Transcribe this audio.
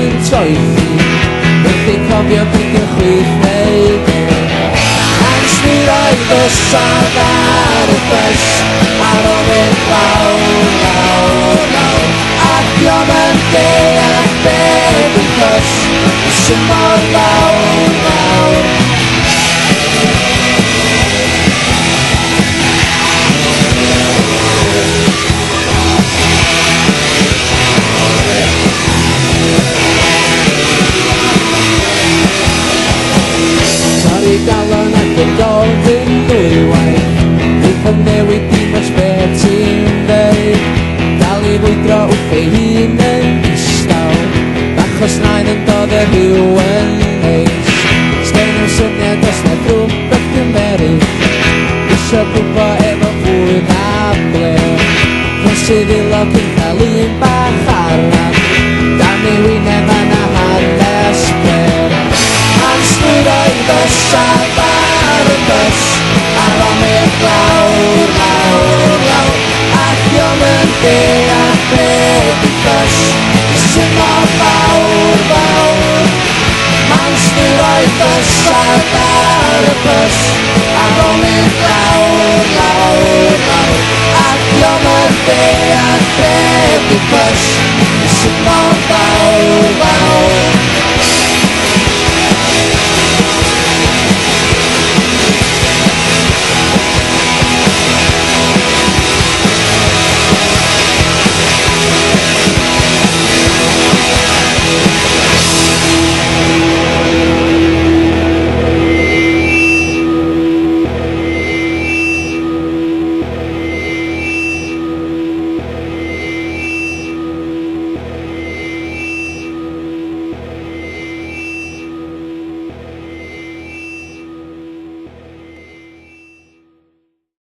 yn troeddi, wrth ei cofio beth yn chwith neu beth. Ans mi roedd y sad ar y bus, ar ôl mynd lawr, lawr, lawr. Ac diom yn deall beth yn cys, sy'n mor lawr, lawr. Torri galon ac yn dod yn ddwywaith, bydd yn newid dim oes beth ti'n dweud. Dal i fwydro wrth ei hun yn distaw, achos nain yn dod y rhyw yn neis. Sgen nhw'n syniad os na rhywbeth gymeryd, isio gwybod efo fwy na bleu. Fos sydd ilog yn cael un bach arall, dan ei wyneb yna hanes bler. Ans mi roedd y sad ar y bus, ar ôl mynd lawr, lawr, lawr. Ac diom yn deall beth yn bus, sy'n mor fawr, fawr. Ans mi roedd y sad ar y bus, ar ôl mynd lawr, lawr, lawr. Ac diom yn deall beth yn bus,